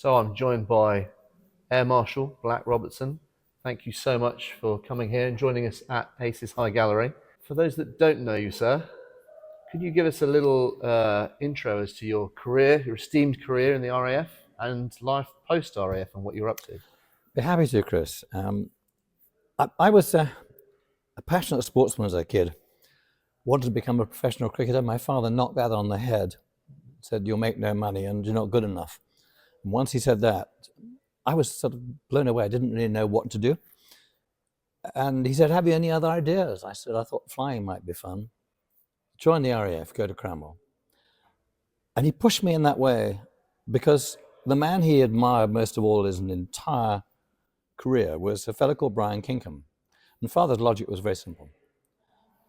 So I'm joined by Air Marshal Black Robertson. Thank you so much for coming here and joining us at Ace's High Gallery. For those that don't know you, sir, could you give us a little intro as to your career, your esteemed career in the RAF and life post RAF and what you're up to? Be happy to, Chris. I was a passionate sportsman as a kid. Wanted to become a professional cricketer. My father knocked that on the head, said, "You'll make no money and you're not good enough." And once he said that, I was sort of blown away. I didn't really know what to do. And he said, "Have you any other ideas?" I said, "I thought flying might be fun. Join the RAF, go to Cranwell." And he pushed me in that way because the man he admired most of all his entire career was a fellow called Brian Kinkham. And Father's logic was very simple.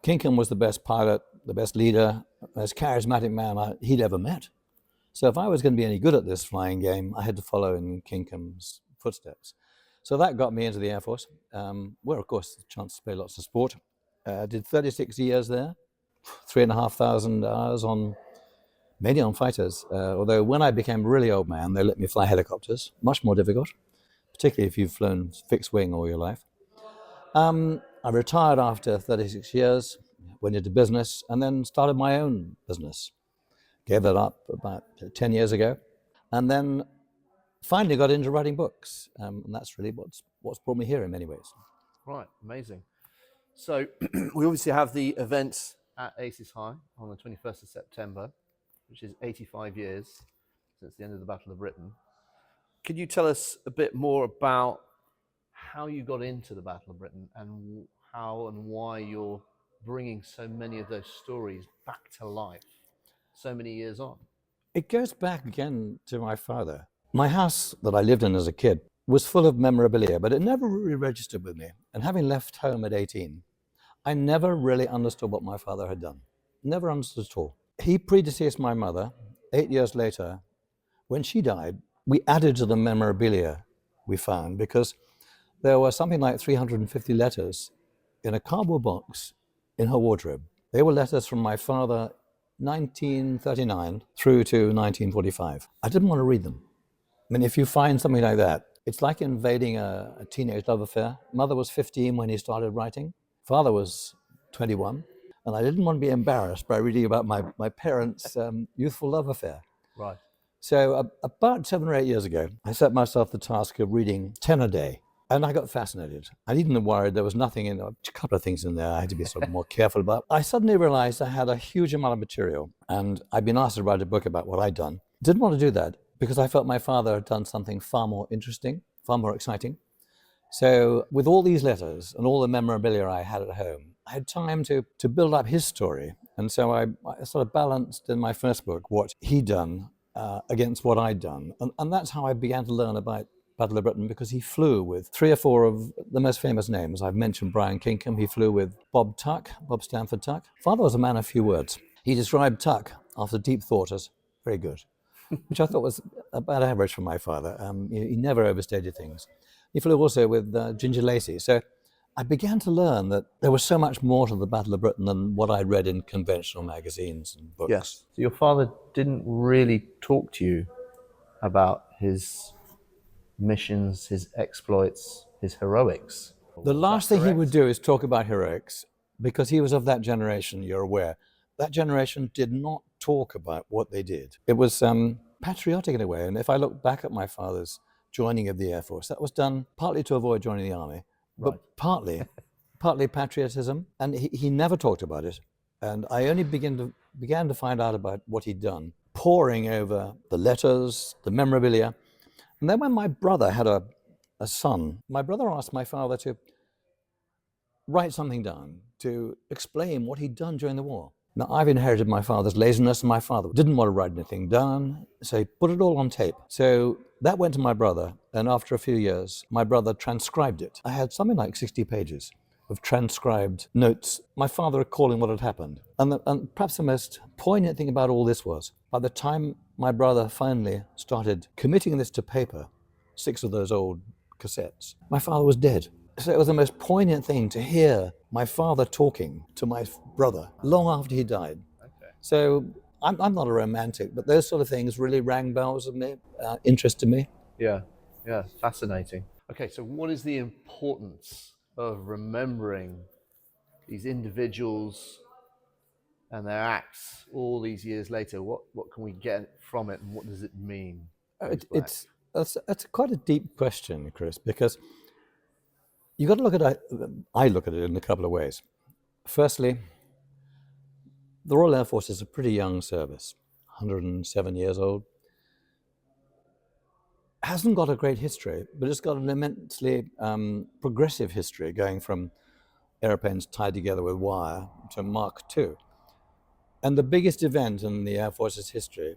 Kinkham was the best pilot, the best leader, most charismatic man he'd ever met. So if I was going to be any good at this flying game, I had to follow in Kinkham's footsteps. So that got me into the Air Force, where, of course, the chance to play lots of sport. Did 36 years there, 3,500 hours mainly on fighters. Although when I became a really old man, they let me fly helicopters, much more difficult, particularly if you've flown fixed wing all your life. I retired after 36 years, went into business, and then started my own business. Gave that up about 10 years ago, and then finally got into writing books, and that's really what's brought me here in many ways. Right, amazing. So we obviously have the events at Ace's High on the 21st of September, which is 85 years since the end of the Battle of Britain. Could you tell us a bit more about how you got into the Battle of Britain and how and why you're bringing so many of those stories back to life so many years on? It goes back again to my father. My house that I lived in as a kid was full of memorabilia, but it never really registered with me. And having left home at 18, I never really understood what my father had done. Never understood at all. He predeceased my mother. 8 years later, when she died, we added to the memorabilia we found because there were something like 350 letters in a cardboard box in her wardrobe. They were letters from my father 1939 through to 1945. I didn't want to read them. I mean, if you find something like that, it's like invading a teenage love affair. Mother was 15 when he started writing. Father was 21. And I didn't want to be embarrassed by reading about my parents' youthful love affair. Right. So about 7 or 8 years ago, I set myself the task of reading 10 a day. And I got fascinated. I didn't worry, there was nothing in there, a couple of things in there I had to be sort of more careful about. I suddenly realized I had a huge amount of material, and I'd been asked to write a book about what I'd done. Didn't want to do that because I felt my father had done something far more interesting, far more exciting. So with all these letters and all the memorabilia I had at home, I had time to build up his story. And so I sort of balanced in my first book what he'd done against what I'd done. And that's how I began to learn about Battle of Britain, because he flew with 3 or 4 of the most famous names. I've mentioned Brian Kinkham. He flew with Bob Stanford Tuck. Father was a man of few words. He described Tuck, after deep thought, as very good, which I thought was about average for my father. He never overstated things. He flew also with Ginger Lacey. So I began to learn that there was so much more to the Battle of Britain than what I'd read in conventional magazines and books. Yes. So your father didn't really talk to you about his missions, his exploits, his heroics. The last thing he would do is talk about heroics, because he was of that generation, you're aware. That generation did not talk about what they did. It was patriotic in a way. And if I look back at my father's joining of the Air Force, that was done partly to avoid joining the army, but partly patriotism. And he never talked about it. And I only began to find out about what he'd done, poring over the letters, the memorabilia. And then when my brother had a son, my brother asked my father to write something down to explain what he'd done during the war. Now, I've inherited my father's laziness, and my father didn't want to write anything down, so he put it all on tape. So that went to my brother, and after a few years, my brother transcribed it. I had something like 60 pages of transcribed notes, my father recalling what had happened. And perhaps the most poignant thing about all this was, by the time my brother finally started committing this to paper, 6 of those old cassettes, my father was dead. So it was the most poignant thing to hear my father talking to my brother long after he died. Okay. So I'm not a romantic, but those sort of things really rang bells of me, interested me. Yeah, yeah, fascinating. Okay, so what is the importance of remembering these individuals and their acts all these years later? What can we get from it, and what does it mean? It's quite a deep question, Chris, because you got to look at it. I look at it in a couple of ways. Firstly, the Royal Air Force is a pretty young service, 107 years old. Hasn't got a great history, but it's got an immensely progressive history, going from airplanes tied together with wire to Mark II. And the biggest event in the Air Force's history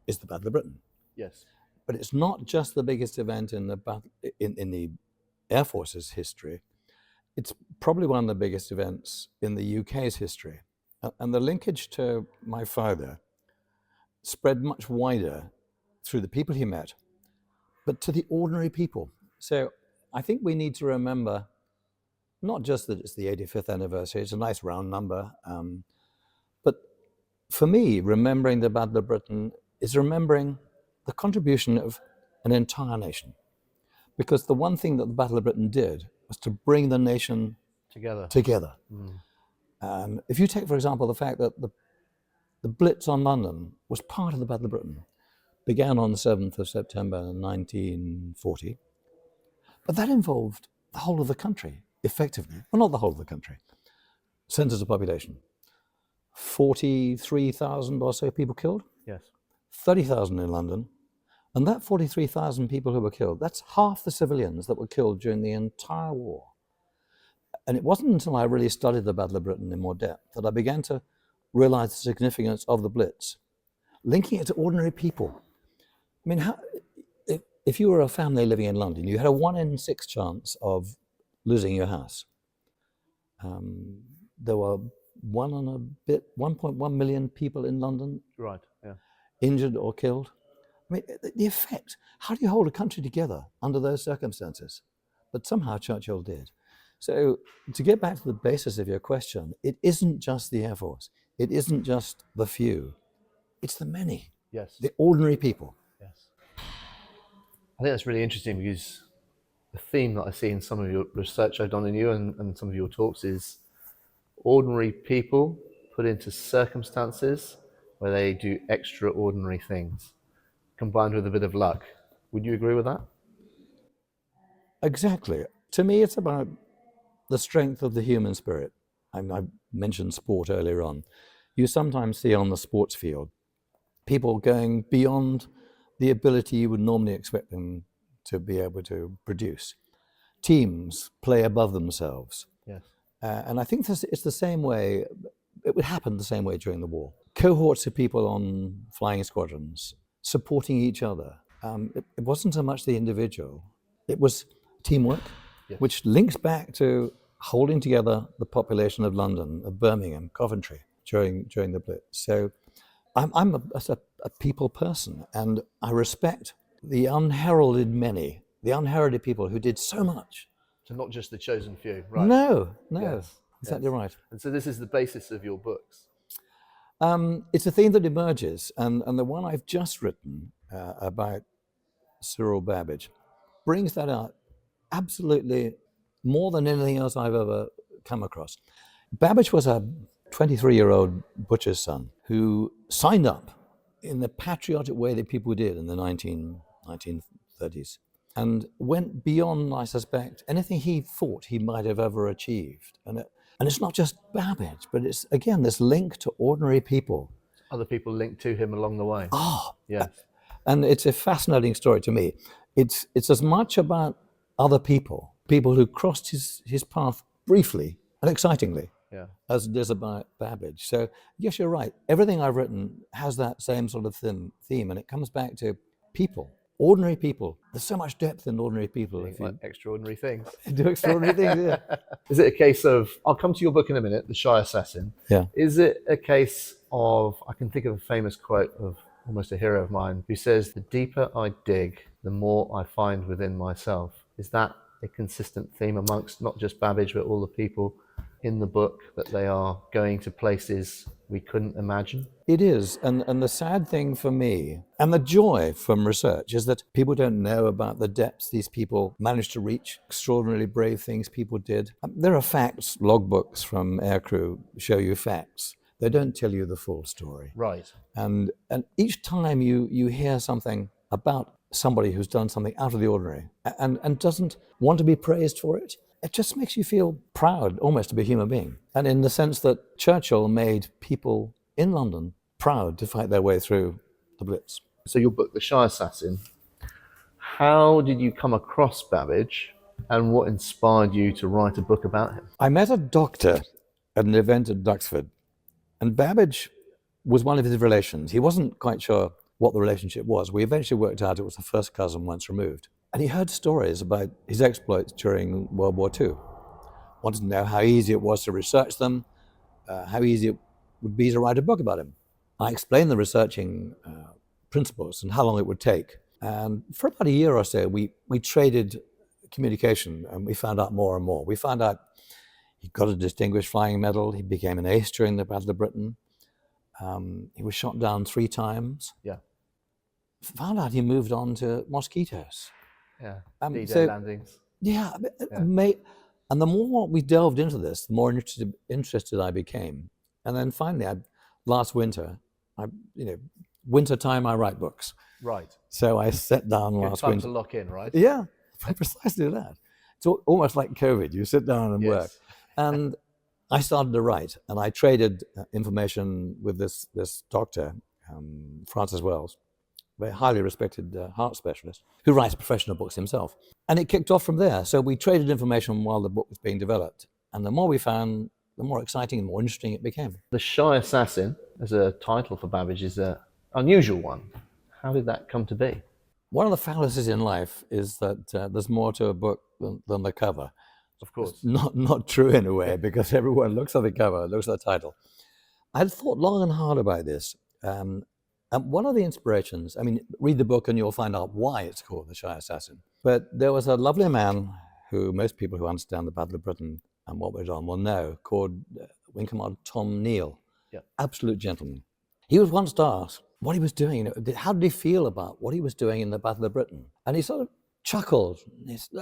is the Battle of Britain. Yes. But it's not just the biggest event in the Air Force's history. It's probably one of the biggest events in the UK's history. And the linkage to my father spread much wider through the people he met, but to the ordinary people. So I think we need to remember not just that it's the 85th anniversary, it's a nice round number, but for me, remembering the Battle of Britain is remembering the contribution of an entire nation. Because the one thing that the Battle of Britain did was to bring the nation together. If you take, for example, the fact that the Blitz on London was part of the Battle of Britain, began on the 7th of September 1940, but that involved the whole of the country, effectively. Well, not the whole of the country. Centres of population. 43,000 or so people killed. Yes. 30,000 in London. And that 43,000 people who were killed, that's half the civilians that were killed during the entire war. And it wasn't until I really studied the Battle of Britain in more depth that I began to realize the significance of the Blitz, linking it to ordinary people. I mean, if you were a family living in London, you had a 1 in 6 chance of losing your house. There were 1.1 million people in London, Right. Yeah. injured or killed. I mean, the effect, how do you hold a country together under those circumstances? But somehow Churchill did. So to get back to the basis of your question, it isn't just the Air Force. It isn't just the few. It's the many. Yes. The ordinary people. Yes. I think that's really interesting, because the theme that I see in some of your research I've done in you and some of your talks is ordinary people put into circumstances where they do extraordinary things, combined with a bit of luck. Would you agree with that? Exactly. To me, it's about the strength of the human spirit. I mentioned sport earlier on. You sometimes see on the sports field people going beyond the ability you would normally expect them to be able to produce. Teams play above themselves. Yes. And I think it's the same way, it would happen the same way during the war. Cohorts of people on flying squadrons supporting each other. It wasn't so much the individual, it was teamwork, Yes. which links back to holding together the population of London, of Birmingham, Coventry during the Blitz. So I'm a people person, and I respect the unheralded many, the unheralded people who did so much. So not just the chosen few, right? No, Yes, exactly yes. right. And so this is the basis of your books. It's a theme that emerges, and the one I've just written about Cyril Babbage brings that out absolutely more than anything else I've ever come across. Babbage was a 23-year-old butcher's son who signed up in the patriotic way that people did in the 1930s and went beyond, I suspect, anything he thought he might have ever achieved. And it's not just Babbage, but it's, again, this link to ordinary people. Other people linked to him along the way. Yes. And it's a fascinating story to me. It's as much about other people who crossed his path briefly and excitingly, Yeah. as it is about Babbage. So yes, you're right. Everything I've written has that same sort of theme, and it comes back to people, ordinary people. There's so much depth in ordinary people if Like you extraordinary things. do extraordinary things. Yeah. Is it a case of, I'll come to your book in a minute, The Shy Assassin. Yeah. Is it a case of, I can think of a famous quote of almost a hero of mine who says, "The deeper I dig, the more I find within myself." Is that a consistent theme amongst not just Babbage, but all the people in the book that they are going to places we couldn't imagine? It is. And the sad thing for me, and the joy from research, is that people don't know about the depths these people managed to reach, extraordinarily brave things people did. There are facts, logbooks from aircrew show you facts. They don't tell you the full story. Right. And each time you hear something about somebody who's done something out of the ordinary and doesn't want to be praised for it, it just makes you feel proud almost to be a human being. And in the sense that Churchill made people in London proud to fight their way through the Blitz. So your book, The Shy Assassin, how did you come across Babbage and what inspired you to write a book about him? I met a doctor at an event at Duxford, and Babbage was one of his relations. He wasn't quite sure what the relationship was. We eventually worked out it was a first cousin once removed. And he heard stories about his exploits during World War II. Wanted to know how easy it was to research them, how easy it would be to write a book about him. I explained the researching principles and how long it would take. And for about a year or so, we traded communication, and we found out more and more. We found out he got a Distinguished Flying Medal. He became an ace during the Battle of Britain. He was shot down 3 times. Yeah. Found out he moved on to mosquitoes. Yeah. D-Day So- landings. Yeah, Yeah. And the more we delved into this, the more interested I became. And then finally, last winter, winter time, I write books. Right. So I sat down Good last time winter. to lock in, right? Yeah, precisely that. It's almost like COVID. You sit down and work. Yes. And I started to write, and I traded information with this doctor, Francis Wells, a very highly respected heart specialist, who writes professional books himself. And it kicked off from there. So we traded information while the book was being developed. And the more we found, the more exciting and more interesting it became. The Shy Assassin, as a title for Babbage, is an unusual one. How did that come to be? One of the fallacies in life is that there's more to a book than the cover. Of course. It's not true in a way, because everyone looks at the cover, looks at the title. I had thought long and hard about this. And one of the inspirations, read the book and you'll find out why it's called The Shy Assassin. But there was a lovely man who most people who understand the Battle of Britain and what went on will know, called Wing Commander Tom Neal. Yeah. Absolute gentleman. He was once asked what he was doing. How did he feel about what he was doing in the Battle of Britain? And he sort of chuckled. He said,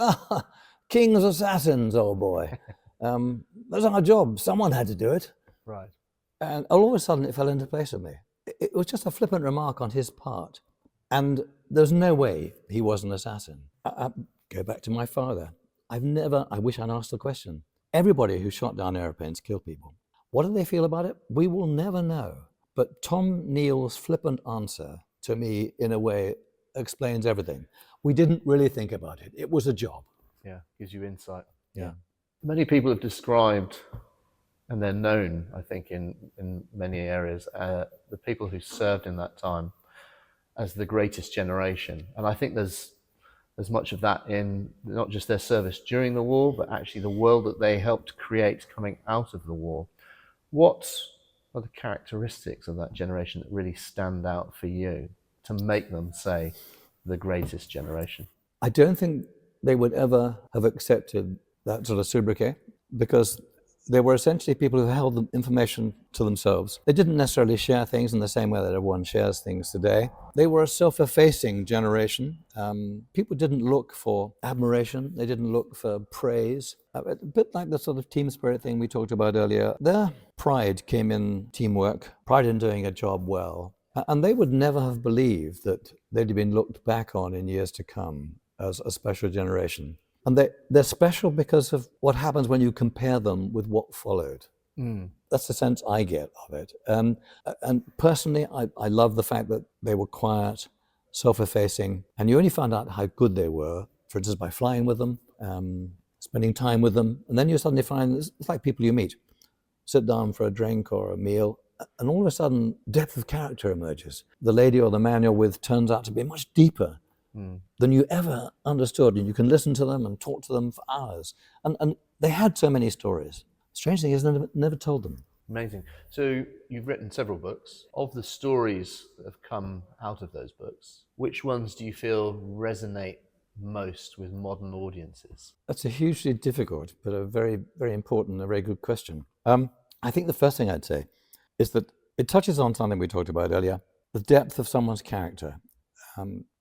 King's assassins, old boy. That's our job. Someone had to do it. Right. And all of a sudden, it fell into place with me. It was just a flippant remark on his part. And there's no way he was an assassin. I go back to my father. I wish I'd asked the question. Everybody who shot down airplanes killed people. What do they feel about it? We will never know. But Tom Neal's flippant answer to me, in a way, explains everything. We didn't really think about it. It was a job. Yeah, gives you insight. Yeah. Many people have described, and they're known, I think, in many areas, the people who served in that time as the greatest generation. And I think there's much of that in not just their service during the war, but actually the world that they helped create coming out of the war. What are the characteristics of that generation that really stand out for you to make them, say, the greatest generation? I don't think they would ever have accepted that sort of sobriquet, because they were essentially people who held the information to themselves. They didn't necessarily share things in the same way that everyone shares things today. They were a self-effacing generation. People didn't look for admiration. They didn't look for praise. A bit like the sort of team spirit thing we talked about earlier. Their pride came in teamwork, pride in doing a job well. And they would never have believed that they'd been looked back on in years to come as a special generation. And they're special because of what happens when you compare them with what followed. That's the sense I get of it. And personally, I love the fact that they were quiet, self-effacing, and you only found out how good they were, for instance, by flying with them, spending time with them, and then you suddenly find it's like people you meet. Sit down for a drink or a meal, and all of a sudden, depth of character emerges. The lady or the man you're with turns out to be much deeper than you ever understood, and you can listen to them and talk to them for hours. And they had so many stories. Strange thing is, never told them. Amazing. So you've written several books. Of the stories that have come out of those books, which ones do you feel resonate most with modern audiences? That's a hugely difficult, but a very, very important, a very good question. I think the first thing I'd say is that it touches on something we talked about earlier, the depth of someone's character.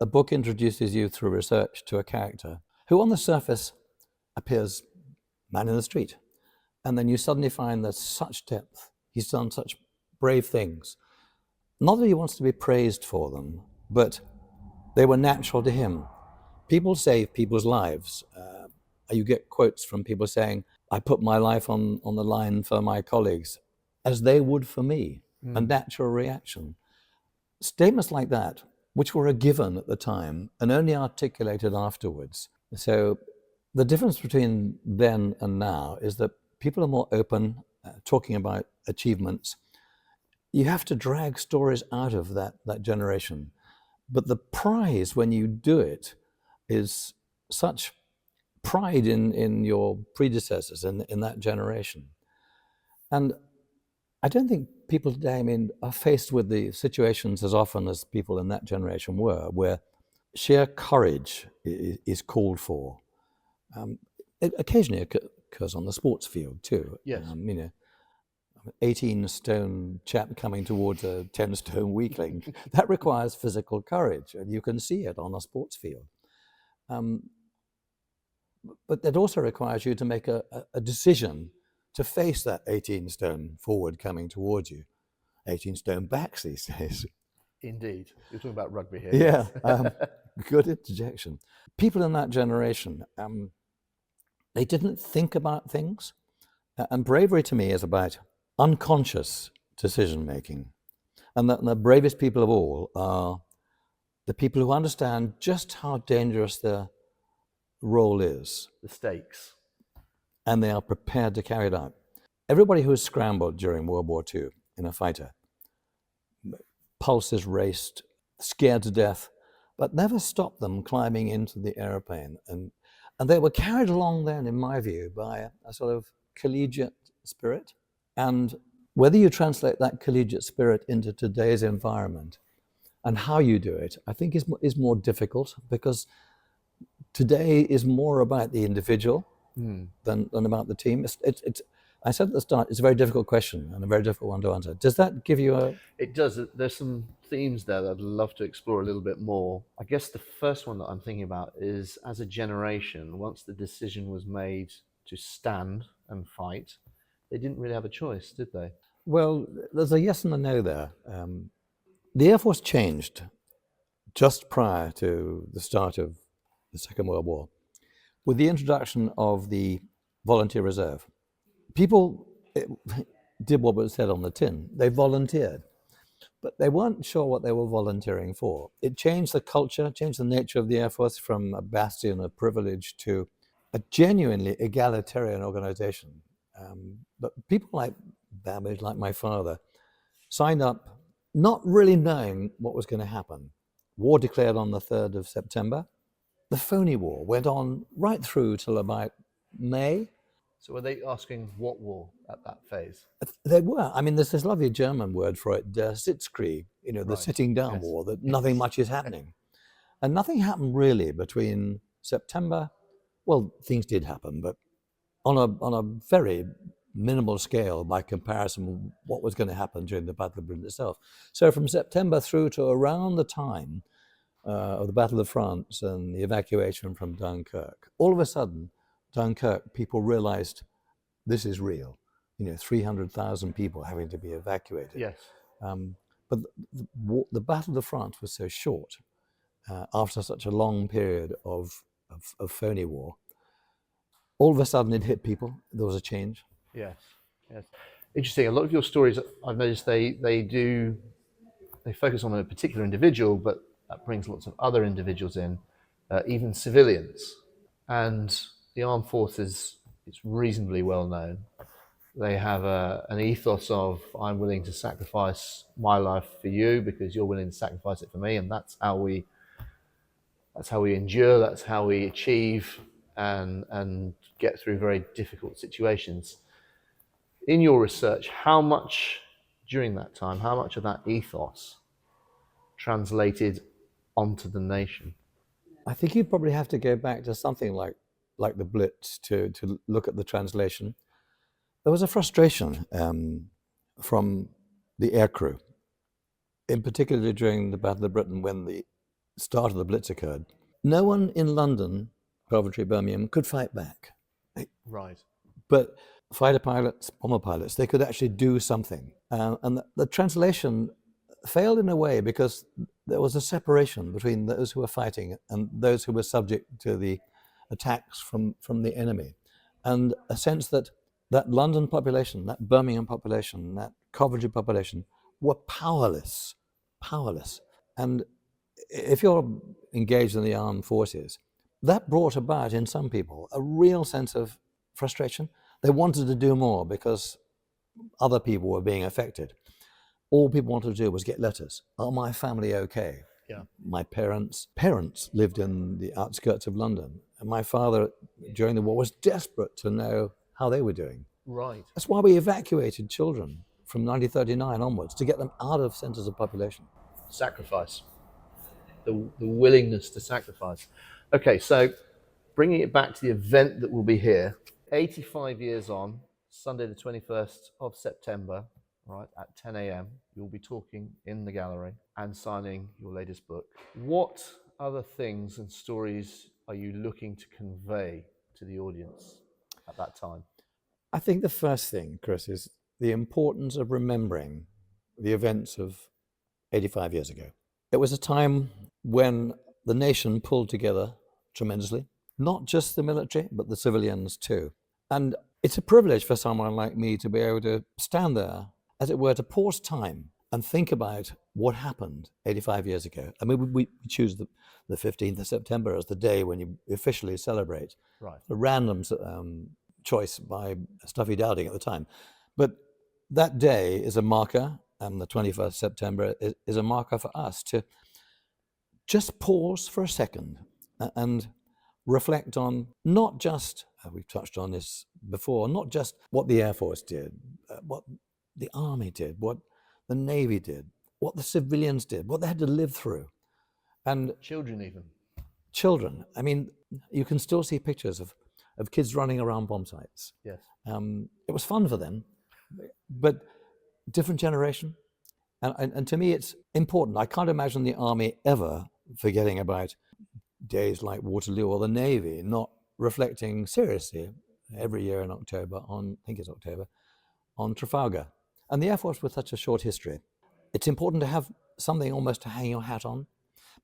A book introduces you through research to a character who on the surface appears man in the street. And then you suddenly find there's such depth. He's done such brave things. Not that he wants to be praised for them, but they were natural to him. People save people's lives. You get quotes from people saying, I put my life on the line for my colleagues, as they would for me, a natural reaction. Statements like that, which were a given at the time and only articulated afterwards. So the difference between then and now is that people are more open, talking about achievements. You have to drag stories out of that generation. But the prize when you do it is such pride in your predecessors in that generation. And I don't think people today, are faced with the situations as often as people in that generation were, where sheer courage is called for. It occasionally occurs on the sports field too. Yes. 18-stone chap coming towards a 10-stone weakling, that requires physical courage, and you can see it on a sports field. But that also requires you to make a decision to face that 18-stone forward coming towards you. 18-stone backs these days. Indeed. You're talking about rugby here. Yeah, good interjection. People in that generation, they didn't think about things. And bravery to me is about unconscious decision-making. And the bravest people of all are the people who understand just how dangerous their role is. The stakes. And they are prepared to carry it out. Everybody who has scrambled during World War II in a fighter, pulses raced, scared to death, but never stopped them climbing into the airplane. And they were carried along then, in my view, by a sort of collegiate spirit. And whether you translate that collegiate spirit into today's environment and how you do it, I think is more difficult, because today is more about the individual than about the team. I said at the start, it's a very difficult question and a very difficult one to answer. Does that give you a... It does. There's some themes there that I'd love to explore a little bit more. I guess the first one that I'm thinking about is, as a generation, once the decision was made to stand and fight, they didn't really have a choice, did they? Well, there's a yes and a no there. The Air Force changed just prior to the start of the Second World War with the introduction of the Volunteer Reserve. People did what was said on the tin. They volunteered, but they weren't sure what they were volunteering for. It changed the culture, changed the nature of the Air Force from a bastion of privilege to a genuinely egalitarian organization. But people like Babbage, like my father, signed up not really knowing what was going to happen. War declared on the 3rd of September. The phony war went on right through till about May. So were they asking what war at that phase? They were. There's this lovely German word for it, der Sitzkrieg, the Right. sitting down Yes. war, that nothing much is happening. And nothing happened really between September. Well, things did happen, but on a very minimal scale by comparison with what was going to happen during the Battle of Britain itself. So from September through to around the time of the Battle of France and the evacuation from Dunkirk, all of a sudden, Dunkirk, people realized this is real. 300,000 people having to be evacuated. Yes. But the Battle of France was so short after such a long period of phony war. All of a sudden it hit people. There was a change. Yes. Interesting. A lot of your stories, I've noticed, they focus on a particular individual, but that brings lots of other individuals in, even civilians. And the armed forces, it's reasonably well known. They have an ethos of, I'm willing to sacrifice my life for you because you're willing to sacrifice it for me, and that's how we endure. That's how we achieve and get through very difficult situations. In your research, how much during that time, how much of that ethos translated onto the nation? I think you probably have to go back to something like the Blitz to look at the translation. There was a frustration from the aircrew, in particular during the Battle of Britain when the start of the Blitz occurred. No one in London, Coventry, Birmingham, could fight back. Right. But fighter pilots, bomber pilots, they could actually do something. And the translation failed in a way because there was a separation between those who were fighting and those who were subject to the attacks from the enemy. And a sense that that London population, that Birmingham population, that Coventry population were powerless. And if you're engaged in the armed forces, that brought about in some people a real sense of frustration. They wanted to do more because other people were being affected. All people wanted to do was get letters. Are my family okay? Yeah. My parents lived in the outskirts of London. And my father, during the war, was desperate to know how they were doing. Right. That's why we evacuated children from 1939 onwards, to get them out of centres of population. Sacrifice. The willingness to sacrifice. Okay, so bringing it back to the event that will be here, 85 years on, Sunday the 21st of September, right, at 10 a.m, you'll be talking in the gallery and signing your latest book. What other things and stories are you looking to convey to the audience at that time? I think the first thing, Chris, is the importance of remembering the events of 85 years ago. It was a time when the nation pulled together tremendously, not just the military, but the civilians too. And it's a privilege for someone like me to be able to stand there, as it were, to pause time and think about what happened 85 years ago. I mean, we choose the 15th of September as the day when you officially celebrate. Right. A random choice by Stuffy Dowding at the time. But that day is a marker, and the 21st September is a marker for us to just pause for a second and reflect on not just, we've touched on this before, not just what the Air Force did, what the Army did, what the Navy did, what the civilians did, what they had to live through. And children even. Children. I mean, you can still see pictures of kids running around bomb sites. Yes. It was fun for them, but different generation. And to me, it's important. I can't imagine the Army ever forgetting about days like Waterloo, or the Navy not reflecting seriously every year in October on, I think it's October, on Trafalgar. And the Air Force with such a short history, it's important to have something almost to hang your hat on.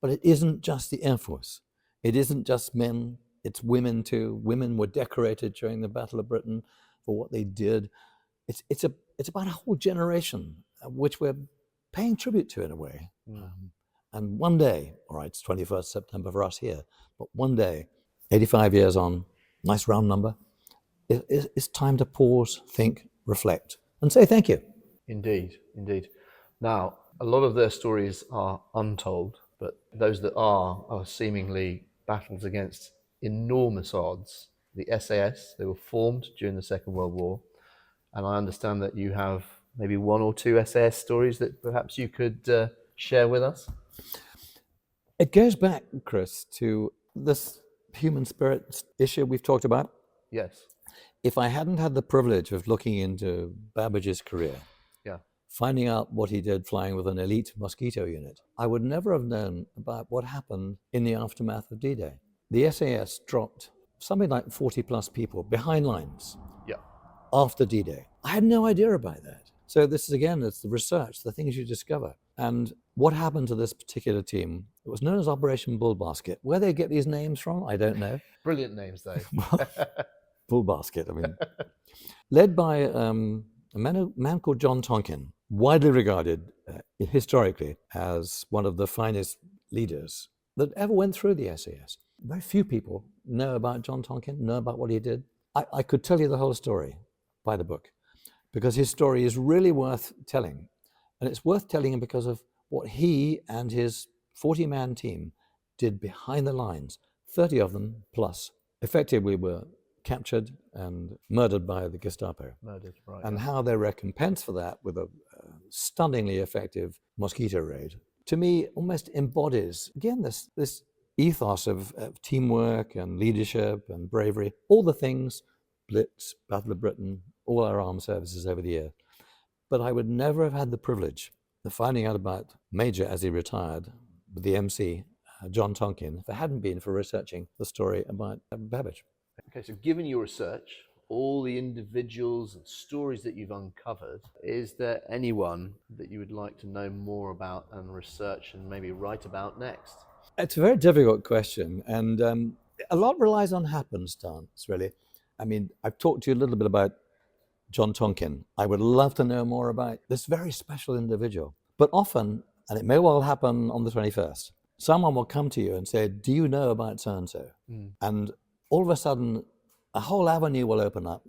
But it isn't just the Air Force. It isn't just men. It's women too. Women were decorated during the Battle of Britain for what they did. It's about a whole generation which we're paying tribute to in a way. And one day, all right, it's 21st September for us here, but one day, 85 years on, nice round number, it's time to pause, think, reflect, and say thank you. Indeed, indeed. Now, a lot of their stories are untold, but those that are seemingly battles against enormous odds. The SAS, they were formed during the Second World War, and I understand that you have maybe one or two SAS stories that perhaps you could share with us. It goes back, Chris, to this human spirit issue we've talked about. Yes. If I hadn't had the privilege of looking into Babbage's career, finding out what he did flying with an elite Mosquito unit, I would never have known about what happened in the aftermath of D-Day. The SAS dropped something like 40 plus people behind lines after D-Day. I had no idea about that. So this is, again, it's the research, the things you discover. And what happened to this particular team? It was known as Operation Bull Basket. Where they get these names from, I don't know. Brilliant names, though. Bull Basket, I mean. Led by a man called John Tonkin, widely regarded historically as one of the finest leaders that ever went through the SAS. Very few people know about John Tonkin, know about what he did. I could tell you the whole story by the book, because his story is really worth telling. And it's worth telling because of what he and his 40-man team did behind the lines. 30 of them plus effectively were captured and murdered by the Gestapo. Murdered, right. And how they recompensed for that with a stunningly effective Mosquito raid, to me almost embodies, again, this ethos of teamwork and leadership and bravery, all the things, Blitz, Battle of Britain, all our armed services over the year. But I would never have had the privilege of finding out about Major as he retired, with the MC, John Tonkin, if it hadn't been for researching the story about Babbage. Okay, so given your research, all the individuals and stories that you've uncovered, is there anyone that you would like to know more about and research and maybe write about next? It's a very difficult question, and a lot relies on happenstance, really. I mean, I've talked to you a little bit about John Tonkin. I would love to know more about this very special individual. But often, and it may well happen on the 21st, someone will come to you and say, do you know about so-and-so? And all of a sudden, a whole avenue will open up.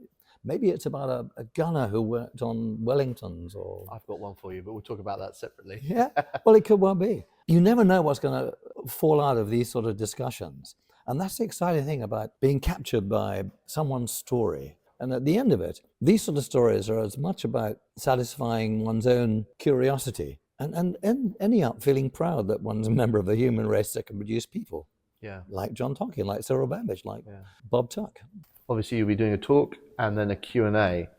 Maybe it's about a gunner who worked on Wellingtons or... I've got one for you, but we'll talk about that separately. Yeah, well, it could well be. You never know what's going to fall out of these sort of discussions. And that's the exciting thing about being captured by someone's story. And at the end of it, these sort of stories are as much about satisfying one's own curiosity and ending up feeling proud that one's a member of the human race that can produce people. Yeah. Like John Tonkin, like Cyril Babbage, like Bob Tuck. Obviously, you'll be doing a talk and then a Q&A.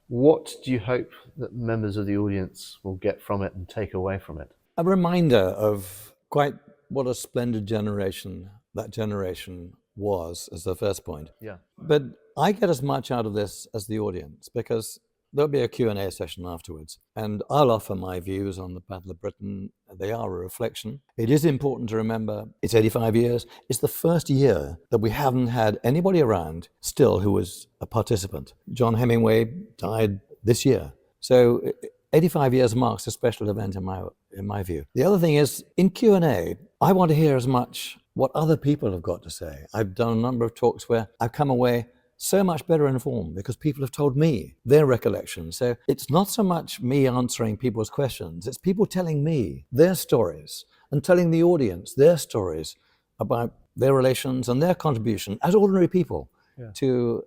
What do you hope that members of the audience will get from it and take away from it? A reminder of quite what a splendid generation that generation was, as the first point. Yeah. But I get as much out of this as the audience, because there'll be a Q&A session afterwards, and I'll offer my views on the Battle of Britain. They are a reflection. It is important to remember it's 85 years. It's the first year that we haven't had anybody around still who was a participant. John Hemingway died this year. So 85 years marks a special event in my view. The other thing is, in Q&A, I want to hear as much what other people have got to say. I've done a number of talks where I've come away so much better informed because people have told me their recollections. So it's not so much me answering people's questions, it's people telling me their stories and telling the audience their stories about their relations and their contribution as ordinary people to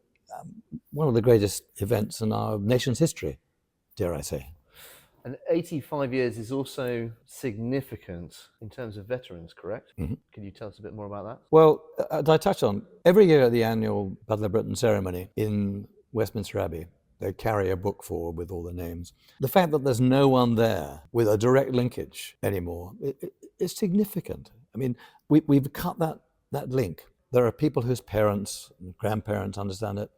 one of the greatest events in our nation's history, dare I say. And 85 years is also significant in terms of veterans, correct? Mm-hmm. Can you tell us a bit more about that? Well, as I touched on, every year at the annual Battle of Britain ceremony in Westminster Abbey, they carry a book forward with all the names. The fact that there's no one there with a direct linkage anymore is significant. I mean, we've cut that link. There are people whose parents and grandparents understand it,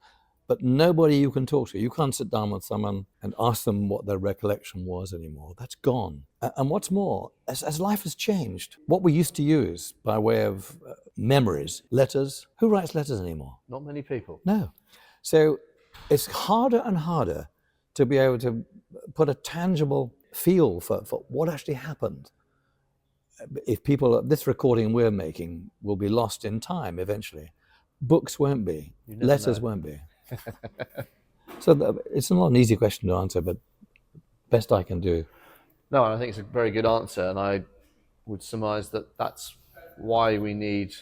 but nobody you can talk to. You can't sit down with someone and ask them what their recollection was anymore. That's gone. And what's more, as life has changed, what we used to use by way of memories, letters, who writes letters anymore? Not many people. No. So it's harder and harder to be able to put a tangible feel for what actually happened. If people, this recording we're making will be lost in time eventually. Books won't be. Letters won't be. So it's not an easy question to answer, but best I can do. No, I think it's a very good answer, and I would surmise that that's why we need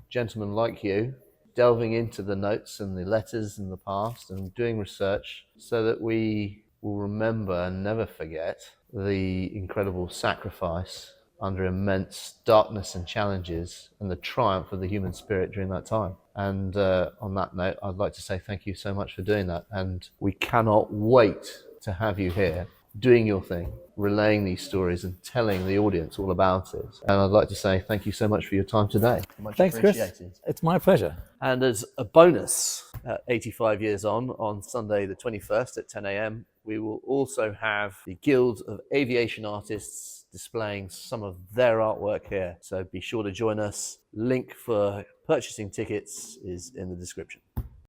gentlemen like you delving into the notes and the letters in the past and doing research so that we will remember and never forget the incredible sacrifice under immense darkness and challenges and the triumph of the human spirit during that time. And on that note, I'd like to say thank you so much for doing that. And we cannot wait to have you here doing your thing, relaying these stories and telling the audience all about it. And I'd like to say thank you so much for your time today. Much Thanks, appreciated. Chris. It's my pleasure. And as a bonus, 85 years on Sunday the 21st at 10 a.m, we will also have the Guild of Aviation Artists displaying some of their artwork here. So be sure to join us. Link for purchasing tickets is in the description.